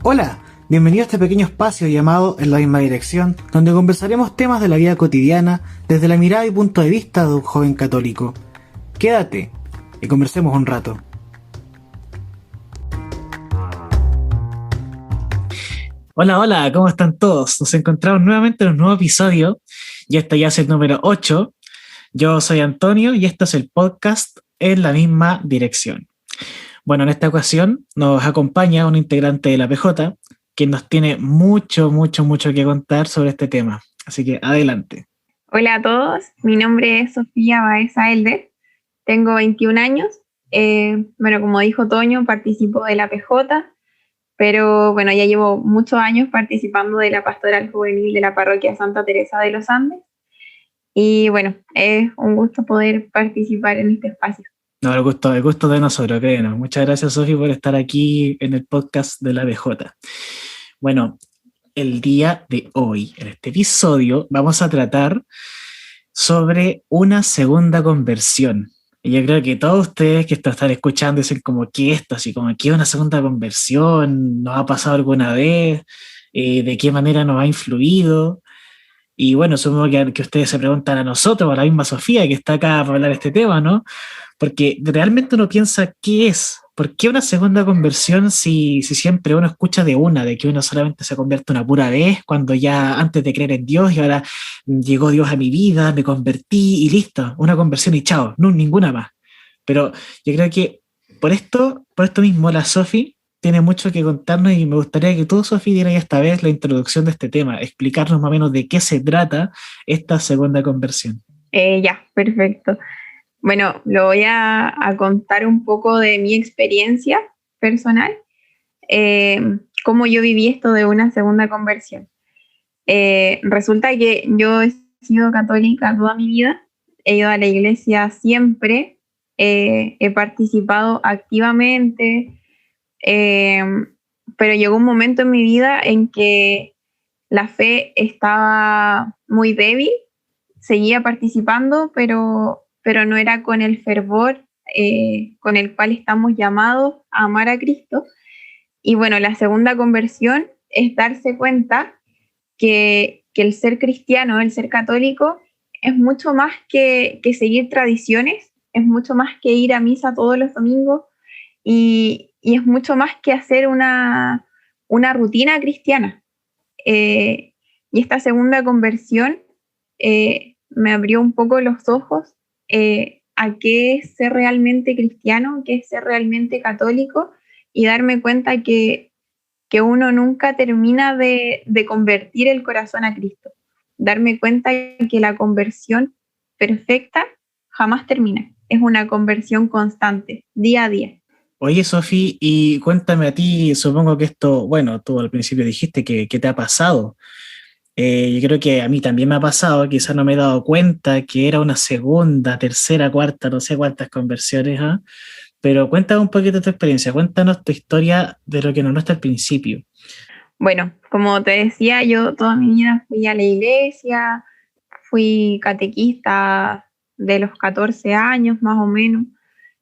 Hola, bienvenido a este pequeño espacio llamado En la misma dirección, donde conversaremos temas de la vida cotidiana desde la mirada y punto de vista de un joven católico. Quédate y conversemos un rato. Hola, hola, ¿cómo están todos? Nos encontramos nuevamente en un nuevo episodio y este ya es el número 8. Yo soy Antonio y este es el podcast En la misma dirección. Bueno, en esta ocasión nos acompaña un integrante de la PJ, quien nos tiene mucho que contar sobre este tema. Así que adelante. Hola a todos, mi nombre es Sofía Baeza Elder, tengo 21 años. Bueno, como dijo Toño, participo de la PJ, pero bueno, ya llevo muchos años participando de la pastoral juvenil de la parroquia Santa Teresa de los Andes. Y bueno, es un gusto poder participar en este espacio. No, el gusto de nosotros, créenos. Muchas gracias, Sofi, por estar aquí en el podcast de la PJ. Bueno, el día de hoy, en este episodio, vamos a tratar sobre una segunda conversión. Y yo creo que todos ustedes que están escuchando dicen como que esto, así como que una segunda conversión, ¿nos ha pasado alguna vez? ¿De qué manera nos ha influido? Y bueno, supongo que ustedes se preguntan a nosotros, a la misma Sofía que está acá para hablar de este tema, ¿no? Porque realmente uno piensa, ¿qué es? ¿Por qué una segunda conversión si siempre uno escucha de que uno solamente se convierte una pura vez, cuando ya antes de creer en Dios y ahora llegó Dios a mi vida, me convertí y listo, una conversión y chao, no, ninguna más? Pero yo creo que por esto mismo la Sofi tiene mucho que contarnos y me gustaría que tú, Sofi, dieras esta vez la introducción de este tema, explicarnos más o menos de qué se trata esta segunda conversión. Ya, perfecto. Bueno, lo voy a contar un poco de mi experiencia personal, cómo yo viví esto de una segunda conversión. Resulta que yo he sido católica toda mi vida, he ido a la iglesia siempre, he participado activamente, eh, pero llegó un momento en mi vida en que la fe estaba muy débil, seguía participando, pero no era con el fervor con el cual estamos llamados a amar a Cristo. Y bueno, la segunda conversión es darse cuenta que el ser cristiano, el ser católico, es mucho más que seguir tradiciones, es mucho más que ir a misa todos los domingos y es mucho más que hacer una rutina cristiana. Y esta segunda conversión me abrió un poco los ojos a qué es ser realmente cristiano, qué es ser realmente católico y darme cuenta que uno nunca termina de convertir el corazón a Cristo. Darme cuenta que la conversión perfecta jamás termina. Es una conversión constante, día a día. Oye, Sofi, y cuéntame a ti, supongo que esto, bueno, tú al principio dijiste que te ha pasado. Yo creo que a mí también me ha pasado, quizás no me he dado cuenta que era una segunda, tercera, cuarta, no sé cuántas conversiones, ¿ah? Pero cuéntame un poquito tu experiencia, cuéntanos tu historia de lo que nos muestra al principio. Bueno, como te decía, yo toda mi vida fui a la iglesia, fui catequista de los 14 años más o menos,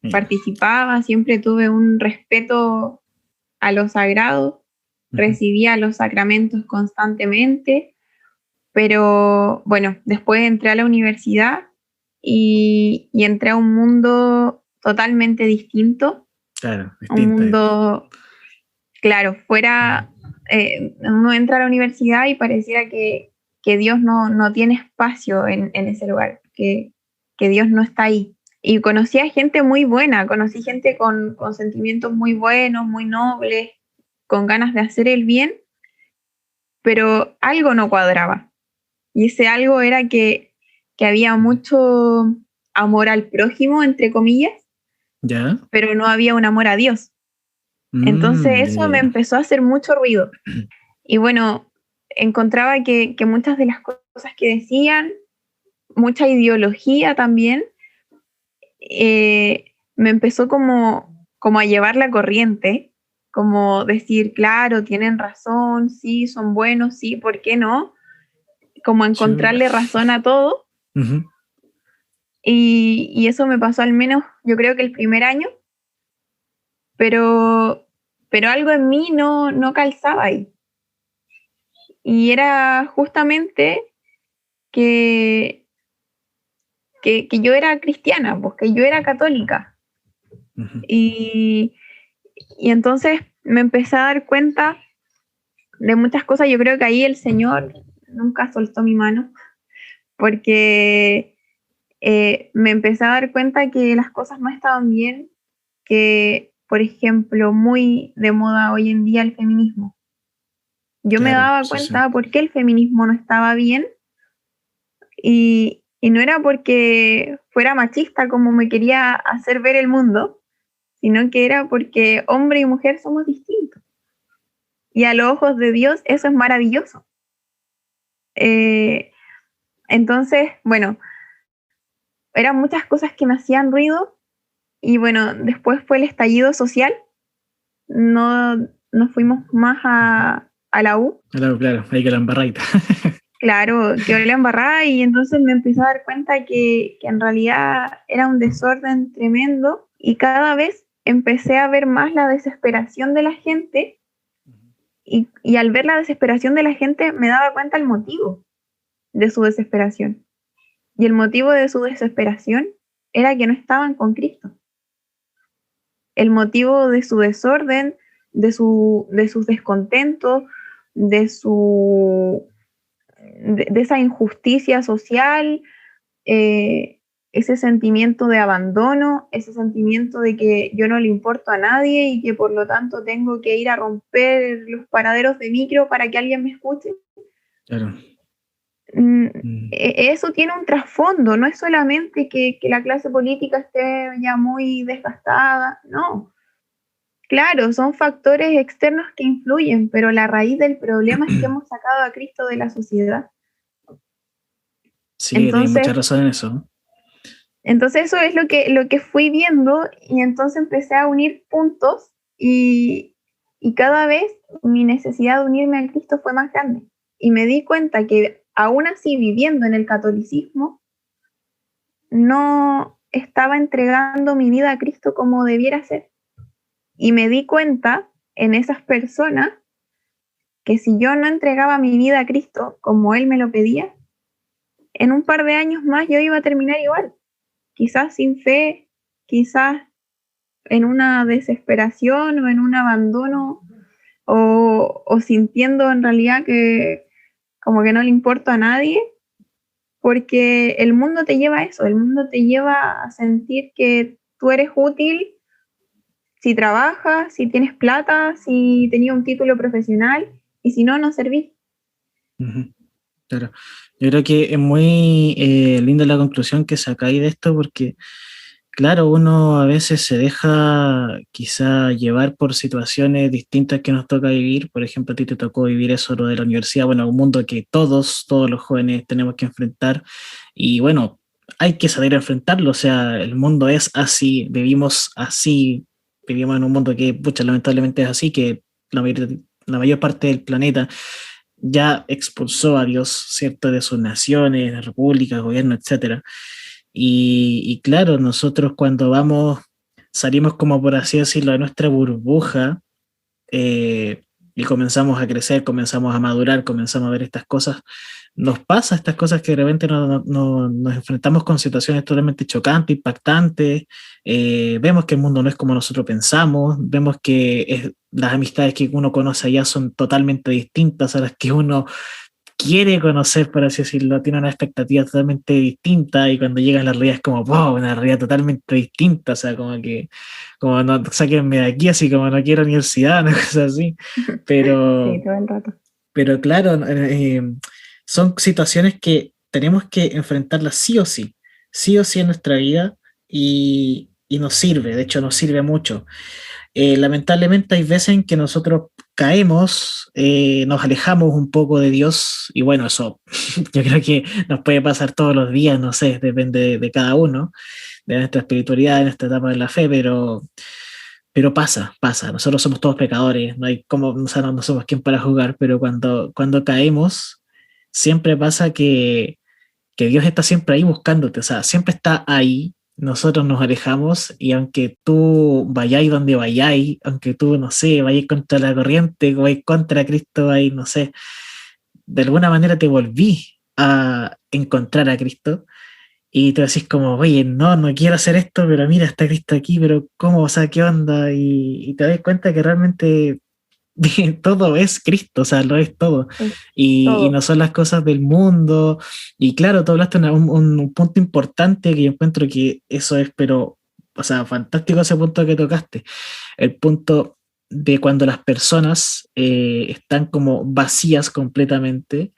Ya. participaba, siempre tuve un respeto a lo sagrado, Ujú. recibía los sacramentos constantemente, pero bueno, después entré a la universidad y entré a un mundo totalmente distinto, Claro, un distinta. mundo, claro, fuera, uno entra a la universidad y pareciera que Dios no tiene espacio en ese lugar, que Dios no está ahí. Y conocí a gente muy buena, conocí gente con sentimientos muy buenos, muy nobles, con ganas de hacer el bien, pero algo no cuadraba. Y ese algo era que había mucho amor al prójimo, entre comillas, ¿Ya? pero no había un amor a Dios. Entonces Ya, eso ya, me ya. empezó a hacer mucho ruido. Y bueno, encontraba que muchas de las cosas que decían, mucha ideología también, me empezó como a llevar la corriente, como decir, claro, tienen razón, sí, son buenos, sí, ¿por qué no? Como Chuta. encontrarle razón a todo. Ujú. Y eso me pasó al menos, yo creo que el primer año, pero pero algo en mí no calzaba ahí. Y era justamente que yo era cristiana, pues que yo era católica. Ujú. Y entonces me empecé a dar cuenta de muchas cosas. Yo creo que ahí el Señor nunca soltó mi mano, porque me empecé a dar cuenta que las cosas no estaban bien, que, por ejemplo, muy de moda hoy en día el feminismo. Yo me Claro, daba sí, sí. cuenta por qué el feminismo no estaba bien, y no era porque fuera machista como me quería hacer ver el mundo, sino que era porque hombre y mujer somos distintos. Y a los ojos de Dios eso es maravilloso. Eh, entonces, bueno, eran muchas cosas que me hacían ruido, y bueno, después fue el estallido social, no nos fuimos más a la U, Claro, claro, hay que la embarradita. claro, quedó la embarrada, y entonces me empecé a dar cuenta que en realidad era un desorden tremendo, y cada vez empecé a ver más la desesperación de la gente, y al ver la desesperación de la gente me daba cuenta el motivo de su desesperación. Y el motivo de su desesperación era que no estaban con Cristo. El motivo de su desorden, de sus descontentos, de, su, de esa injusticia social, eh, ese sentimiento de abandono, ese sentimiento de que yo no le importo a nadie y que por lo tanto tengo que ir a romper los paraderos de micro para que alguien me escuche. Claro. Mm, Mm. Eso tiene un trasfondo, no es solamente que la clase política esté ya muy desgastada, no. Claro, son factores externos que influyen, pero la raíz del problema es que hemos sacado a Cristo de la sociedad. Sí, tenéis mucha Entonces, razón en eso, ¿no? eso es lo que fui viendo, y entonces empecé a unir puntos, y cada vez mi necesidad de unirme a Cristo fue más grande. Y me di cuenta que aún así, viviendo en el catolicismo, no estaba entregando mi vida a Cristo como debiera ser. Y me di cuenta en esas personas que si yo no entregaba mi vida a Cristo como Él me lo pedía, en un par de años más yo iba a terminar igual, quizás sin fe, quizás en una desesperación o en un abandono, o sintiendo en realidad que como que no le importa a nadie, porque el mundo te lleva a eso, el mundo te lleva a sentir que tú eres útil si trabajas, si tienes plata, si tenías un título profesional, y si no, no servís. Ujú. Claro. Yo creo que es muy linda la conclusión que sacáis de esto, porque claro, uno a veces se deja quizá llevar por situaciones distintas que nos toca vivir. Por ejemplo, a ti te tocó vivir eso, lo de la universidad, bueno, un mundo que todos los jóvenes tenemos que enfrentar, y bueno, hay que saber enfrentarlo. O sea, el mundo es así, vivimos en un mundo que, pucha, lamentablemente es así, que la mayor parte del planeta ya expulsó a Dios, ¿cierto?, de sus naciones, repúblicas, gobiernos, etcétera. Y claro, nosotros cuando salimos como por así decirlo de nuestra burbuja, y comenzamos a crecer, comenzamos a madurar, comenzamos a ver estas cosas, nos pasa estas cosas que de repente nos enfrentamos con situaciones totalmente chocantes, impactantes, vemos que el mundo no es como nosotros pensamos, vemos que las amistades que uno conoce allá son totalmente distintas a las que uno quiere conocer, por así decirlo, tiene una expectativa totalmente distinta, y cuando llega a la realidad es como, wow, una realidad totalmente distinta. O sea, como no, sáquenme de aquí, así como no quiero universidad, una cosa así. Sí, Pero, todo el rato. pero claro, son situaciones que tenemos que enfrentarlas sí o sí en nuestra vida, y nos sirve, de hecho nos sirve mucho. Lamentablemente hay veces en que nosotros caemos, nos alejamos un poco de Dios, y bueno, eso yo creo que nos puede pasar todos los días, no sé, depende de cada uno, de nuestra espiritualidad, de nuestra etapa de la fe, pero pasa, nosotros somos todos pecadores, no hay como, o sea, no somos quien para jugar, pero cuando caemos, siempre pasa que Dios está siempre ahí buscándote, o sea, siempre está ahí, nosotros nos alejamos y aunque tú vayáis donde vayáis, aunque tú, no sé, vayáis contra la corriente, vayáis contra Cristo, vayáis, no sé, de alguna manera te volví a encontrar a Cristo y te decís como, oye, no, no quiero hacer esto, pero mira, está Cristo aquí, pero ¿cómo? O sea, ¿qué onda? Y te das cuenta que realmente todo es Cristo, o sea, lo es todo. Es Y no todo. son las cosas del mundo. Y claro, tú hablaste de un punto importante que yo encuentro que eso es, pero, o sea, fantástico ese punto que tocaste. El punto de cuando las personas están como vacías completamente,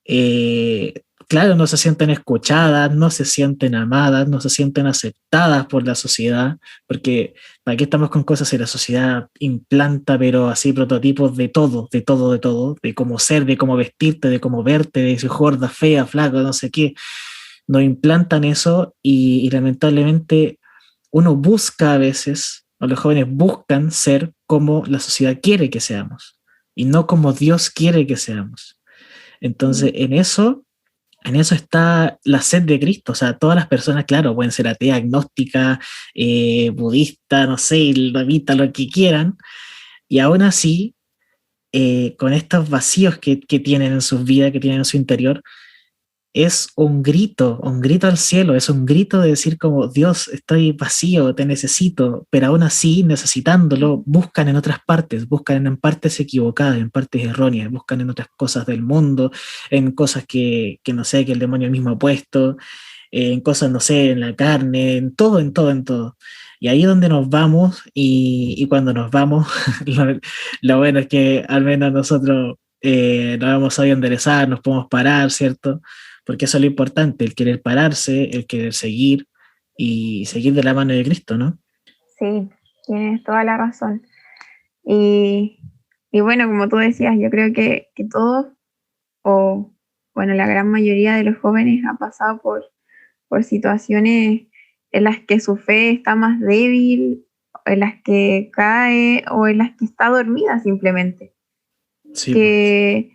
eh, claro, no se sienten escuchadas, no se sienten amadas, no se sienten aceptadas por la sociedad, porque ¿para qué estamos con cosas si la sociedad implanta, pero así prototipos de todo, de todo, de todo, de cómo ser, de cómo vestirte, de cómo verte, de si gorda, fea, flaco, no sé qué? Nos implantan eso y lamentablemente uno busca a veces, o los jóvenes buscan ser como la sociedad quiere que seamos y no como Dios quiere que seamos. Entonces, Mm. en eso está la sed de Cristo. O sea, todas las personas, claro, pueden ser ateas, agnósticas, budistas, no sé, levita, lo que quieran, y aún así, con estos vacíos que tienen en sus vidas, que tienen en su interior, es un grito al cielo, es un grito de decir como, Dios, estoy vacío, te necesito, pero aún así, necesitándolo, buscan en otras partes, buscan en partes equivocadas, en partes erróneas, buscan en otras cosas del mundo, en cosas que no sé, que el demonio mismo ha puesto, en cosas, no sé, en la carne, en todo, en todo, en todo. Y ahí es donde nos vamos y cuando nos vamos, lo bueno es que al menos nosotros nos hemos sabido enderezar, nos podemos parar, ¿cierto? Porque eso es lo importante, el querer pararse, el querer seguir y seguir de la mano de Cristo, ¿no? Sí, tienes toda la razón. Y, y bueno, como tú decías, yo creo que todos, o bueno, la gran mayoría de los jóvenes ha pasado por situaciones en las que su fe está más débil, en las que cae o en las que está dormida simplemente. Sí, pues, Que,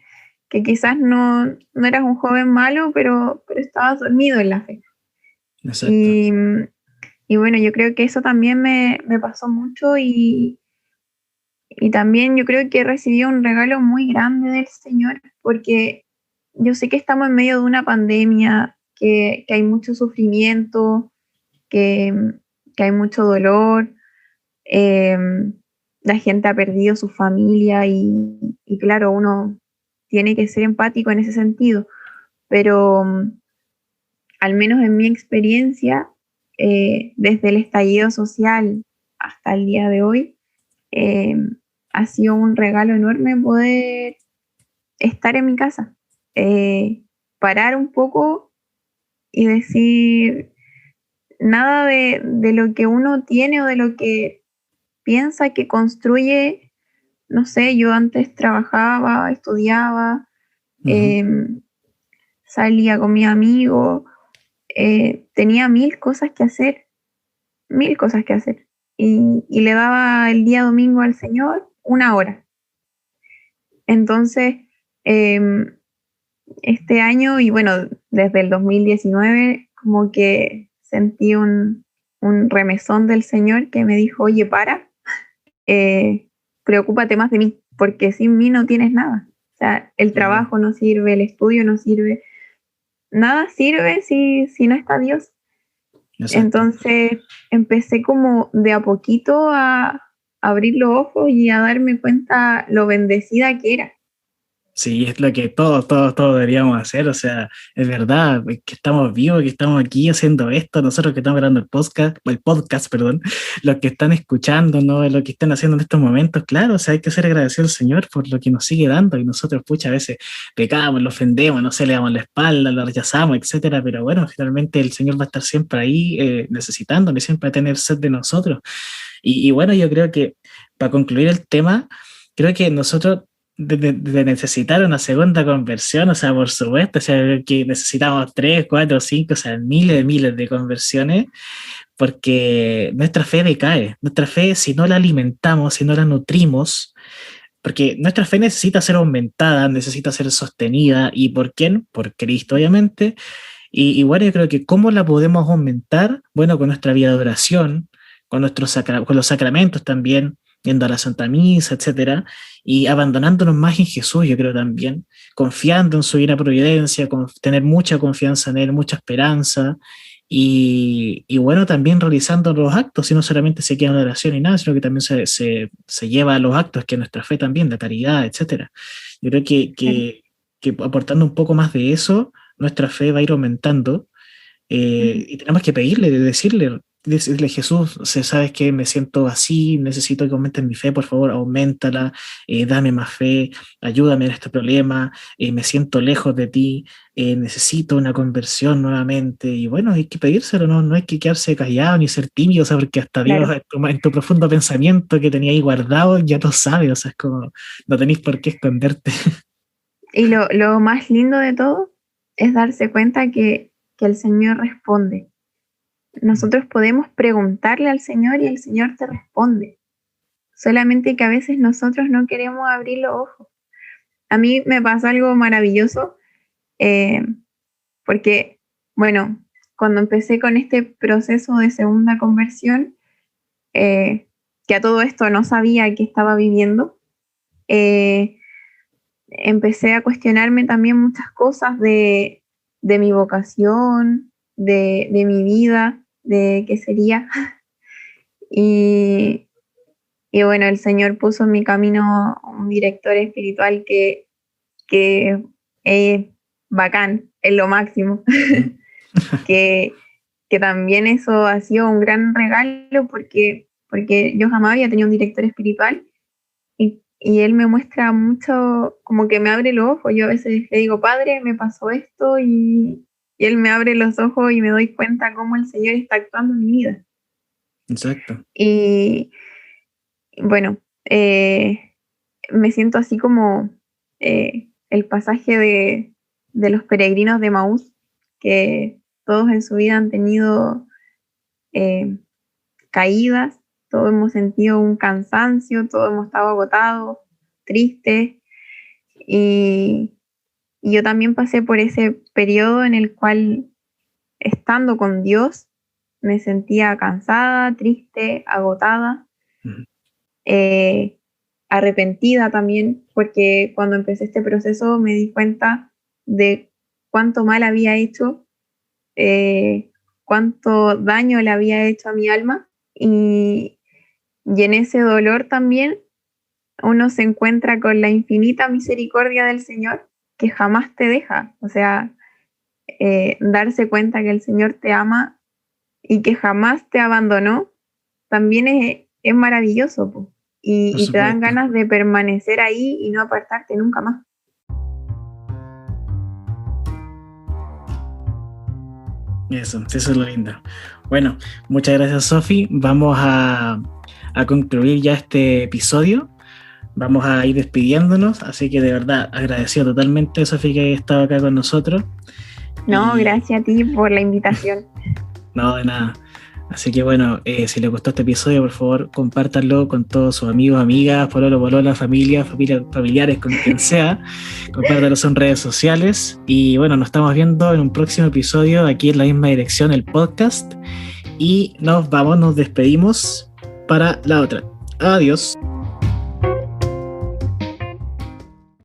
que quizás no eras un joven malo, pero estabas dormido en la fe. exacto. Y, y bueno, yo creo que eso también me pasó mucho y también yo creo que recibí un regalo muy grande del Señor, porque yo sé que estamos en medio de una pandemia, que hay mucho sufrimiento, que, que hay mucho dolor, eh, la gente ha perdido su familia y claro, uno tiene que ser empático en ese sentido, pero al menos en mi experiencia, desde el estallido social hasta el día de hoy, eh, ha sido un regalo enorme poder estar en mi casa, parar un poco y decir nada de lo que uno tiene o de lo que piensa que construye. No sé, yo antes trabajaba, estudiaba, Ujú. eh, salía con mis amigos, tenía mil cosas que hacer. Y le daba el día domingo al Señor una hora. Entonces, eh, este año y bueno, desde el 2019, como que sentí un remesón del Señor que me dijo, oye, eh, preocúpate más de mí, porque sin mí no tienes nada. O sea, el Claro, trabajo no sirve, el estudio no sirve, nada sirve si no está Dios. exacto. Entonces empecé como de a poquito a abrir los ojos y a darme cuenta lo bendecida que era. Sí, es lo que todos deberíamos hacer, o sea, es verdad, que estamos vivos, que estamos aquí haciendo esto, nosotros que estamos grabando el podcast, perdón, los que están escuchando, ¿no? Lo que están haciendo en estos momentos, claro, o sea, hay que ser agradecido al Señor por lo que nos sigue dando y nosotros, pucha, a veces pecamos, lo ofendemos, no sé, le damos la espalda, lo rechazamos, etcétera, pero bueno, finalmente el Señor va a estar siempre ahí necesitándonos, siempre va a tener sed de nosotros. Y bueno, yo creo que para concluir el tema, creo que nosotros de necesitar una segunda conversión, o sea, por supuesto, o sea, que necesitamos tres, cuatro, cinco, o sea, miles de conversiones, porque nuestra fe decae. Nuestra fe, si no la alimentamos, si no la nutrimos, porque nuestra fe necesita ser aumentada, necesita ser sostenida, ¿y por quién? Por Cristo, obviamente, Y bueno, yo creo que ¿cómo la podemos aumentar? Bueno, con nuestra vida de oración, con los sacramentos también, yendo a la Santa Misa, etcétera, y abandonándonos más en Jesús, yo creo también, confiando en su divina providencia, tener mucha confianza en Él, mucha esperanza, y bueno, también realizando los actos, y no solamente se queda en oración y nada, sino que también se lleva a los actos, que es nuestra fe también, la caridad, etcétera. Yo creo que aportando un poco más de eso, nuestra fe va a ir aumentando, y tenemos que decirle, Jesús, sabes que me siento así, necesito que aumentes mi fe, por favor, aumentala, dame más fe, ayúdame en este problema, me siento lejos de ti, necesito una conversión nuevamente. Y bueno, hay que pedírselo, no hay que quedarse callado ni ser tímido, o sea, porque hasta Dios, Claro. en tu profundo pensamiento que tenía ahí guardado, ya lo sabe, o sea, es como, no tenéis por qué esconderte. Y lo más lindo de todo es darse cuenta que el Señor responde. Nosotros podemos preguntarle al Señor y el Señor te responde. Solamente que a veces nosotros no queremos abrir los ojos. A mí me pasó algo maravilloso, porque, bueno, cuando empecé con este proceso de segunda conversión, que a todo esto no sabía que estaba viviendo, empecé a cuestionarme también muchas cosas de mi vocación, de mi vida, de qué sería. Y bueno, el Señor puso en mi camino un director espiritual que es bacán, es lo máximo. que también eso ha sido un gran regalo porque yo jamás había tenido un director espiritual y él me muestra mucho, como que me abre los ojos. Yo a veces le digo, Padre, me pasó esto y él me abre los ojos y me doy cuenta cómo el Señor está actuando en mi vida. Exacto. Y bueno, me siento así como el pasaje de los peregrinos de Maús, que todos en su vida han tenido caídas, todos hemos sentido un cansancio, todos hemos estado agotados, tristes, y yo también pasé por ese periodo en el cual, estando con Dios, me sentía cansada, triste, agotada, arrepentida también, porque cuando empecé este proceso me di cuenta de cuánto mal había hecho, cuánto daño le había hecho a mi alma, y en ese dolor también uno se encuentra con la infinita misericordia del Señor, que jamás te deja. O sea, darse cuenta que el Señor te ama y que jamás te abandonó, también es maravilloso, po. Y te dan ganas de permanecer ahí y no apartarte nunca más. Eso es lo lindo. Bueno, muchas gracias, Sofi. Vamos a concluir ya este episodio. Vamos a ir despidiéndonos, así que de verdad agradecido totalmente, Sofi, que hayas estado acá con nosotros. No, gracias a ti por la invitación. No, de nada. Así que bueno, si les gustó este episodio, por favor, compártanlo con todos sus amigos, amigas, polola, familiares, con quien sea. Compártanlo en redes sociales. Y bueno, nos estamos viendo en un próximo episodio aquí en la misma dirección, el podcast. Y nos despedimos para la otra. Adiós.